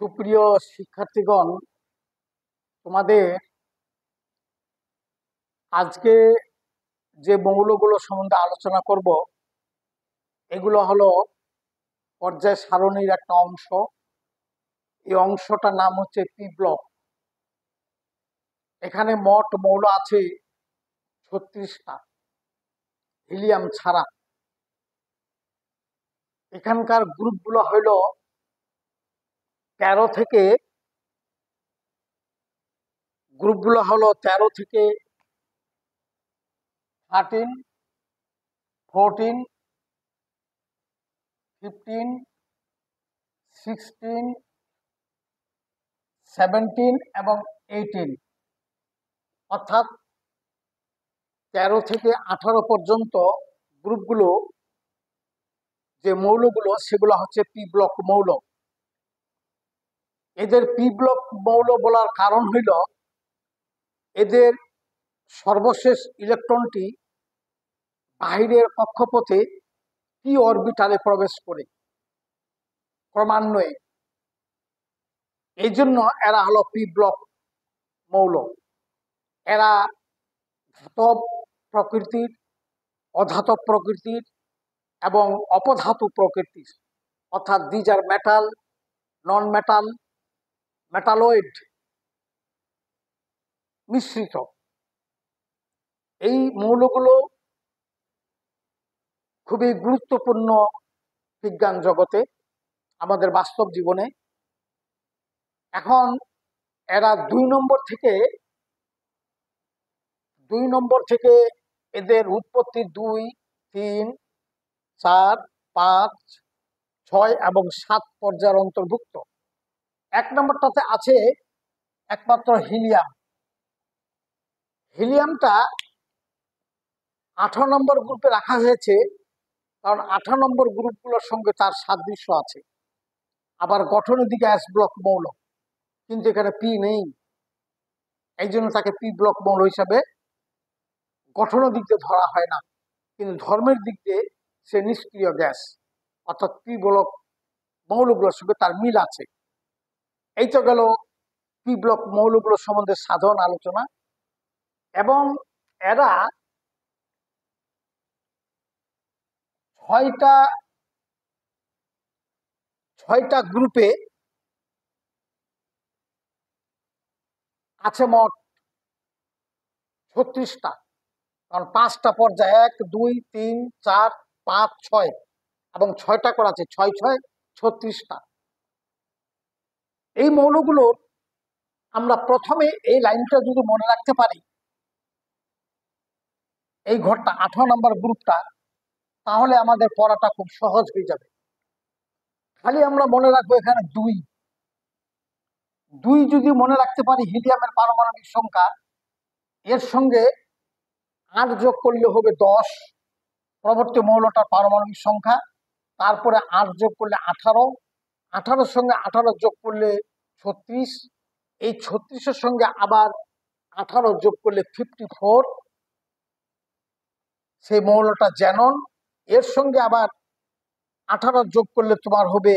সুপ্রিয় শিক্ষার্থীগণ, তোমাদের আজকে যে মৌলগুলো সম্বন্ধে আলোচনা করব এগুলো হলো পর্যায় সারণীর একটা অংশ। এই অংশটার নাম হচ্ছে পি ব্লক। এখানে মোট মৌল আছে 36টা, হিলিয়াম ছাড়া। এখানকার গ্রুপগুলো হলো 13 থেকে 13, 14, 15, 16, 17 এবং 18, অর্থাৎ 13 থেকে 18 পর্যন্ত গ্রুপগুলো যে মৌলগুলো সেগুলো হচ্ছে পি ব্লক মৌল। এদের পি ব্লক মৌল বলার কারণ হইল এদের সর্বশেষ ইলেকট্রনটি বাহিরের কক্ষপথে পি অরবিটালে প্রবেশ করে ক্রমান্বয়ে। এই জন্য এরা হলো পি ব্লক মৌল। এরা ধাতব প্রকৃতির, অধাতব প্রকৃতির এবং অপধাতু প্রকৃতির, অর্থাৎ these are metal, non metal, metalloid মিশ্রিত। এই মৌলগুলো খুবই গুরুত্বপূর্ণ বিজ্ঞান জগতে, আমাদের বাস্তব জীবনে। এখন এরা 2 নম্বর থেকে এদের উৎপত্তি 2, 3, 4, 5, 6 এবং 7 পর্যায়ের অন্তর্ভুক্ত। 1 নম্বরটাতে আছে একমাত্র হিলিয়াম। হিলিয়ামটা 18 নম্বর গ্রুপে রাখা হয়েছে, কারণ 18 নম্বর গ্রুপগুলোর সঙ্গে তার সাদৃশ্য আছে। আবার গঠনের দিকে এস ব্লক মৌল, কিন্তু এখানে পি নেই, এই জন্য তাকে পি ব্লক মৌল হিসাবে গঠনের দিক দিয়ে ধরা হয় না, কিন্তু ধর্মের দিক দিয়ে সে নিষ্ক্রিয় গ্যাস, অর্থাৎ পি ব্লক মৌলগুলোর সঙ্গে তার মিল আছে। এই তো গেল পি ব্লক মৌলগুলোর সম্বন্ধে সাধারণ আলোচনা। এবং এরা 6টা গ্রুপে আছে, মোট 36টা, কারণ 5টা পর্যায়ে 1, 2, 3, 4, 5, 6 এবং 6টা করে আছে, 6, 6, 36টা। এই মৌলগুলোর আমরা প্রথমে এই লাইনটা যদি মনে রাখতে পারি, এই ঘরটা 18 নম্বর গ্রুপটা, তাহলে আমাদের পড়াটা খুব সহজ হয়ে যাবে। খালি আমরা মনে রাখবো এখানে 2 যদি মনে রাখতে পারি, হিলিয়ামের পারমাণবিক সংখ্যা, এর সঙ্গে 8 যোগ করলে হবে 10, পরবর্তী মৌলটার পারমাণবিক সংখ্যা। তারপরে 8 যোগ করলে 18, 18-এর সঙ্গে 18 যোগ করলে 36, এই 36-এর সঙ্গে আবার 18 যোগ করলে 54, সেই মৌলটা জ্যানন। এর সঙ্গে আবার 18 যোগ করলে তোমার হবে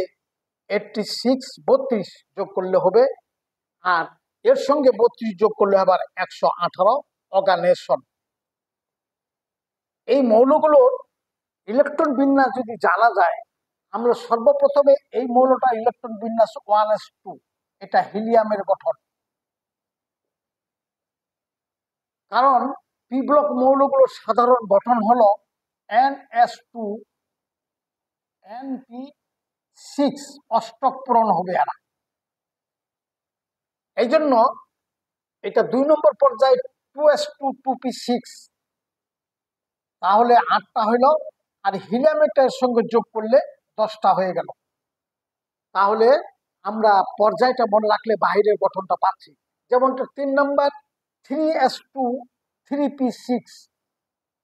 86, 32 যোগ করলে হবে, আর এর সঙ্গে 32 যোগ করলে আবার 118, অর্গানেশন। এই মৌলগুলোর ইলেকট্রন বিন্যাস যদি জানা যায়, আমরা সর্বপ্রথমে এই মৌলটা ইলেকট্রন বিন্যাস 1s2, এটা হিলিয়ামের গঠন। কারণ পি ব্লক মৌলগুলোর সাধারণ গঠন হলো NS2 NP6, অষ্টক পূরণ হবে এরা। এই জন্য এটা 2 নম্বর পর্যায়ে 2s2 2p6, তাহলে 8টা হইল, আর হিলিয়ামের সঙ্গে যোগ করলে 10টা হয়ে গেল। তাহলে আমরা পর্যায়টা মনে রাখলে বাহিরের গঠনটা পাচ্ছি। যেমনটা 3 নম্বর 3s2 3p6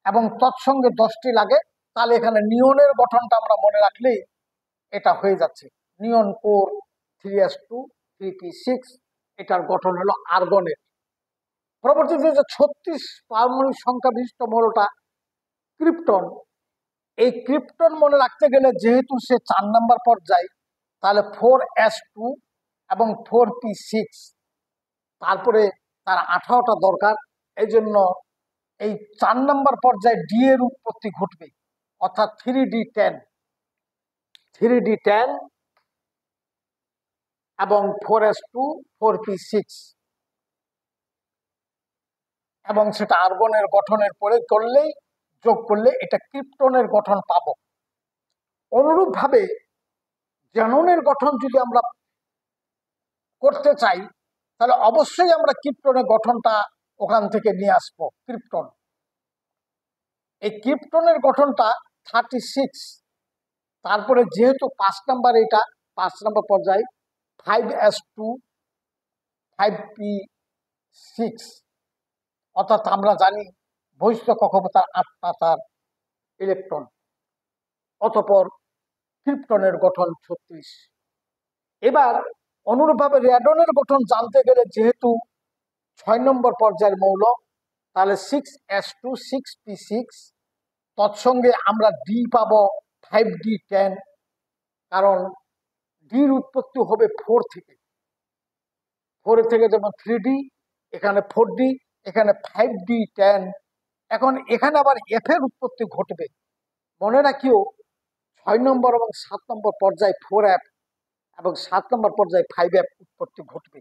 এবং তৎসঙ্গে 10টি লাগে, তাহলে এখানে নিয়নের গঠনটা আমরা মনে রাখলেই এটা হয়ে যাচ্ছে। নিয়ন কোর 3s2 3p6, এটার গঠন হলো আর্গনের। পরবর্তীতে যে 36 পারমাণবিক সংখ্যা বিশিষ্ট মৌলটা ক্রিপ্টন, এই ক্রিপ্টন মনে রাখতে গেলে যেহেতু সে 4 নম্বর পর্যায়, তাহলে 4s2 এবং 4p6, তারপরে তার 18টা দরকার। এই জন্য এই 4 নম্বর পর্যায়ে ডি এর উৎপত্তি ঘটবে, অর্থাৎ 3d10 এবং 4s2 4p6, এবং সেটা আর্গনের গঠনের পরে যোগ করলে এটা ক্রিপ্টনের গঠন পাবো। অনুরূপভাবে জ্যাননের গঠন যদি আমরা করতে চাই, তাহলে অবশ্যই আমরা ক্রিপ্টনের গঠনটা ওখান থেকে নিয়ে আসবো। এই ক্রিপ্টনের গঠনটা 36, তারপরে যেহেতু 5 নাম্বার, এটা 5 নম্বর পর্যায়ে 5s2 5p6, অর্থাৎ আমরা জানি বহিষ্ঠ কক্ষপথার 8টা তার ইলেকট্রন। অতঃপর ক্রিপ্টনের গঠন 36। এবার অনুরূপভাবে রেডনের গঠন জানতে গেলে যেহেতু 6 নম্বর পর্যায়ের মৌল, তাহলে 6s2 6p6, তৎসঙ্গে আমরা ডি পাবো 5d10, কারণ ডির উৎপত্তি হবে 4 থেকে। 4 থেকে যেমন 3d, এখানে 4d, এখানে 5d10। এখন এখানে আবার এফ এর উৎপত্তি ঘটবে। মনে রাখিও 6 নম্বর এবং 7 নম্বর পর্যায়ে 4f এবং 7 নম্বর পর্যায়ে 5f উৎপত্তি ঘটবে।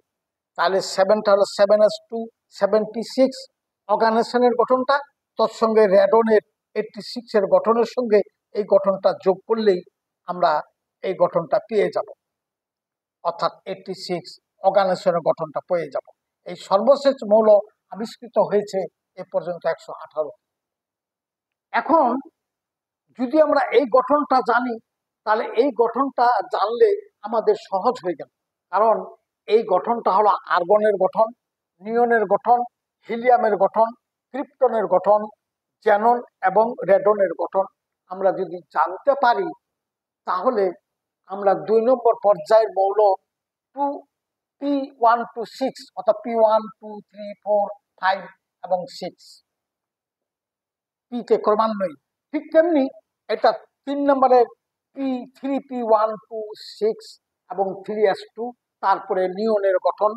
তাহলে 7টা হলো 7s2 7p6 অর্গানাইজেশনের গঠনটা, তৎসঙ্গে রেডনের 86 এর গঠনের সঙ্গে এই গঠনটা যোগ করলেই আমরা এই গঠনটা পেয়ে যাব, অর্থাৎ 86 অর্গানাইজেশনের গঠনটা পেয়ে যাব। এই সর্বশেষ মৌল আবিষ্কৃত হয়েছে এ পর্যন্ত 118। এখন যদি আমরা এই গঠনটা জানি, তাহলে এই গঠনটা জানলে আমাদের সহজ হয়ে গেল, কারণ এই গঠনটা হলো আর্গনের গঠন, নিয়নের গঠন, হিলিয়ামের গঠন, ক্রিপ্টনের গঠন, জ্যানন এবং রেডনের গঠন আমরা যদি জানতে পারি, তাহলে আমরা 2 নম্বর পর্যায়ের মৌল p1 to 6, অর্থাৎ p1 2 3 4 5 এবং 6 পিতে ক্রমান্বয়ে, ঠিক তেমনি এটা 3 নম্বরের p3p1 2 6 এবং 3s2, তারপরে নিয়নের গঠন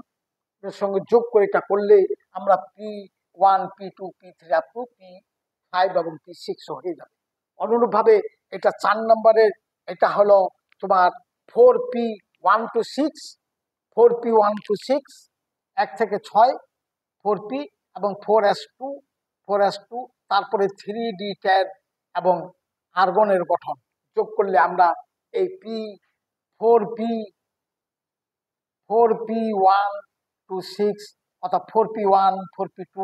সঙ্গে যোগ করে এটা করলে আমরা p1 p2 p3 up to p5 এবং p6 হয়ে যাবে। অনুরূপভাবে এটা 4 নম্বরের, এটা হলো তোমার 4p1 to 6 4p1 to 6 1 থেকে 6 4p এবং 4s2 তারপরে 3d10 এবং আর্গনের গঠন যোগ করলে আমরা এই4p1 to 6, অর্থাৎ 4p1 4p2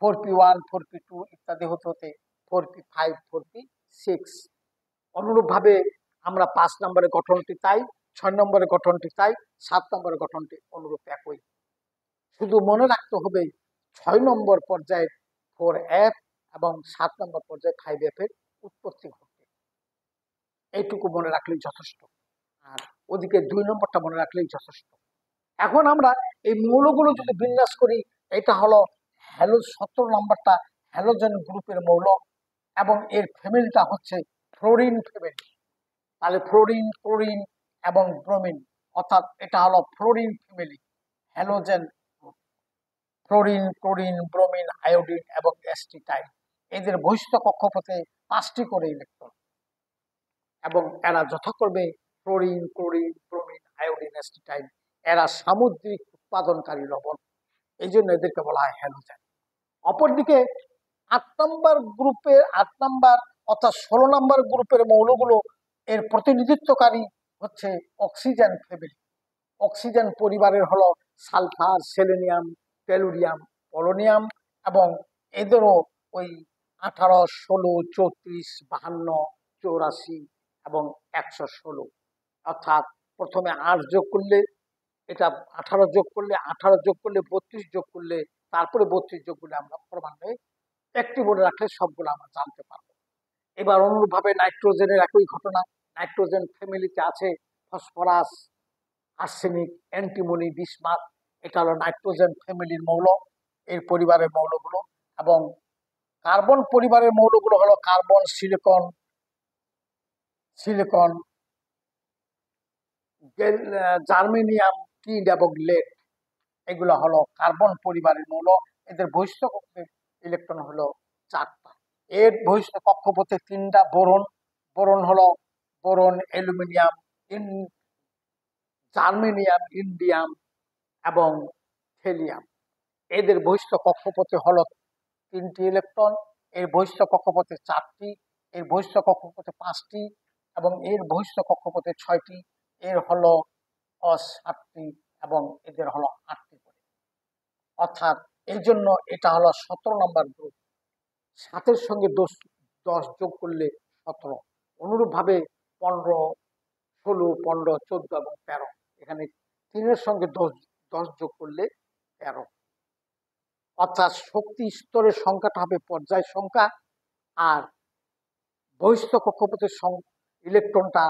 4p1 4p2 ইত্যাদি হতে হতে 4p5 4p6। অনুরূপভাবে আমরা 5 নম্বরের গঠনটি তাই, 6 নম্বরের গঠনটি তাই, 7 নম্বরের গঠনটি অনুরূপ একই। শুধু মনে রাখতে হবে 6 নম্বর পর্যায়ে 4f এবং 7 নম্বর পর্যায়ে 5f এর উৎপত্তি ঘটবে। এইটুকু মনে রাখলেই যথেষ্ট, আর ওদিকে 2 নম্বরটা মনে রাখলেই যথেষ্ট। এখন আমরা এই মৌলগুলো যদি বিন্যাস করি, এটা হলো 17 নম্বরটা হ্যালোজেন গ্রুপের মৌল এবং এর ফ্যামিলিটা হচ্ছে ফ্লোরিন ফ্যামিলি। তাহলে ফ্লোরিন, ক্লোরিন এবং ব্রোমিন, অর্থাৎ এটা হলো fluorine family halogen group. Fluorine, chlorine, bromine, iodine এবং অ্যাসিটাইল, এদের বহিষ্ঠ কক্ষপথে 5টি করে ইলেকট্রন, এবং এরা যথাক্রমে fluorine, chlorine, bromine, iodine, acetyl, এরা সামুদ্রিক উৎপাদনকারী লবণ, এই জন্য এদেরকে বলা হয় হ্যালোজেন। অপরদিকে 8 নম্বর গ্রুপের 8 নম্বর অর্থাৎ 16 নম্বর গ্রুপের মৌলগুলো এর প্রতিনিধিত্বকারী হচ্ছে অক্সিজেন ফ্যামিলি। অক্সিজেন পরিবারের হলো সালফার, সেলেনিয়াম, টেলুরিয়াম, পোলোনিয়াম, এবং এদেরও ওই 18 16 34 52 84 এবং 116, অর্থাৎ প্রথমে 8 যোগ করলে এটা 18 যোগ করলে 32 যোগ করলে তারপরে 32 যোগ করলে আমরা ক্রমান্বয়ে একটি বলে রাখলে সবগুলো আমরা জানতে পারবো। এবার অনুরূপভাবে নাইট্রোজেনের একই ঘটনা। নাইট্রোজেন ফ্যামিলিতে আছে ফসফরাস, আর্সেনিক, অ্যান্টিমনি, বিসমাথ, এটা হলো নাইট্রোজেন ফ্যামিলির মৌল, এর পরিবারের মৌলগুলো। এবং কার্বন পরিবারের মৌলগুলো হলো কার্বন, সিলিকন, জার্মেনিয়াম, টিন এবং লেড, এগুলো হলো কার্বন পরিবারের মৌল। এদের বহিষ্ঠ কক্ষপথের ইলেকট্রন হলো 4টা। এর বহিষ্ঠ কক্ষপথে 3টা বোরন। বোরন হলো বোরন, অ্যালুমিনিয়াম, জার্মেনিয়াম, ইন্ডিয়াম এবং হেলিয়াম। এদের বহিষ্ঠ কক্ষপথে হলো 3টি ইলেকট্রন। এর বহিষ্ঠ কক্ষপথে 4টি, এর বহিষ্ঠ কক্ষপথে 5টি এবং এর বহিষ্ঠ কক্ষপথে 6টি। এর হলো 7টি এবং এদের হলো 8টি করে। অর্থাৎ এই জন্য এটা হলো 17 নম্বর গ্রুপ। 7-এর সঙ্গে 10 যোগ করলে 17। অনুরূপভাবে 15, 16, 15, 14 এবং 13। এখানে 3-এর সঙ্গে 10 যোগ করলে 13। অর্থাৎ শক্তি স্তরের সংখ্যাটা হবে পর্যায় সংখ্যা, আর বহিষ্ঠ কক্ষপথের ইলেকট্রনটা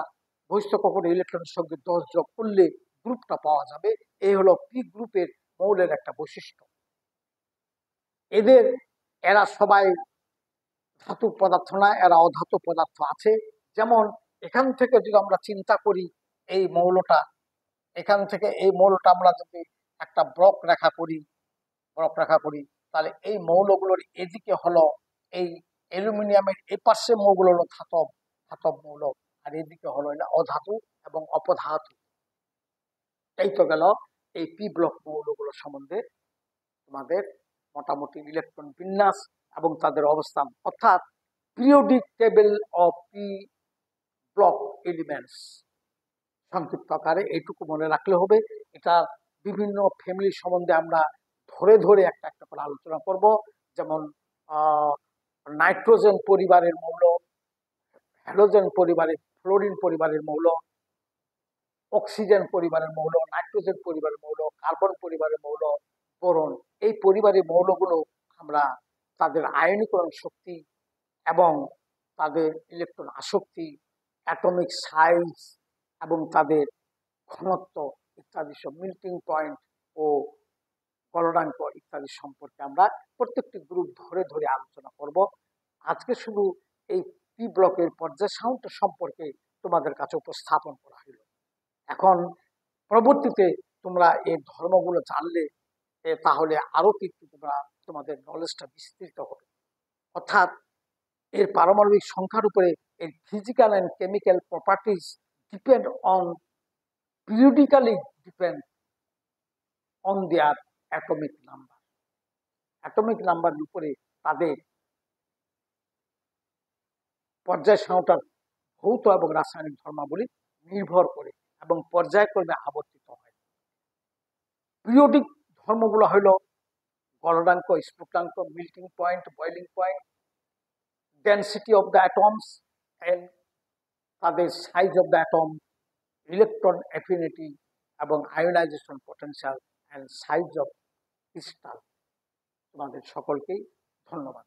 বহিষ্ঠ কক্ষপথের ইলেকট্রনের সঙ্গে 10 যোগ করলে গ্রুপটা পাওয়া যাবে। এই হলো পি গ্রুপের মৌলের একটা বৈশিষ্ট্য। এরা সবাই ধাতু পদার্থ না, এরা অধাতু পদার্থ আছে। যেমন এখান থেকে যদি আমরা চিন্তা করি এই মৌলটা, এখান থেকে এই মৌলটা আমরা যদি একটা ব্লক রেখা করি, তাহলে এই মৌলগুলোর এদিকে হলো এই অ্যালুমিনিয়ামের এই পাশে মৌলগুলো হলো ধাতব মৌল, আর এদিকে হলো এটা অধাতু এবং অপধাতু। এই তো গেল এই পি ব্লক মৌলগুলো সম্বন্ধে তোমাদের মোটামুটি ইলেকট্রন বিন্যাস এবং তাদের অবস্থান, অর্থাৎ periodic table of P block elements. সংক্ষিপ্ত আকারে এইটুকু মনে রাখলে হবে। এটা বিভিন্ন ফ্যামিলি সম্বন্ধে আমরা ধরে ধরে একটা একটা করে আলোচনা করব। যেমন নাইট্রোজেন পরিবারের মৌল, হ্যালোজেন পরিবারের, ফ্লোরিন পরিবারের মৌল, অক্সিজেন পরিবারের মৌল, নাইট্রোজেন পরিবারের মৌল, কার্বন পরিবারের মৌল, বোরন। এই পরিবারের মৌলগুলো আমরা তাদের আয়নীকরণ শক্তি এবং তাদের ইলেকট্রন আসক্তি, অ্যাটমিক সাইজ এবং তাদের ঘনত্ব ইত্যাদি সব, মেল্টিং পয়েন্ট ও গলনাঙ্ক ইত্যাদি সম্পর্কে আমরা প্রত্যেকটি গ্রুপ ধরে ধরে আলোচনা করব। আজকে শুধু এই পি ব্লকের পর্যায় সাউন্ড সম্পর্কে তোমাদের কাছে উপস্থাপন করা হলো। এখন পরবর্তীতে তোমরা এই ধর্মগুলো জানলে তাহলে আরো কিন্তু তোমাদের নলেজটা বিস্তৃত হবে। অর্থাৎ এর পারমাণবিক সংখ্যার উপরে এর physical and chemical properties depend on periodically depend on their atomic number. Atomic নাম্বারের উপরে তাদের পর্যায় সারণীটার ভৌত এবং রাসায়নিক ধর্মাবলী নির্ভর করে এবং পর্যায়ক্রমে আবর্তিত হয়। পিরিয়ডিক ধর্মগুলো হলো গলনাঙ্ক, স্ফুটনাঙ্ক, melting point, boiling point, density of the atoms and তাদের size of the atom, electron affinity এবং ionization potential and size of crystal. তোমাদের সকলকেই ধন্যবাদ।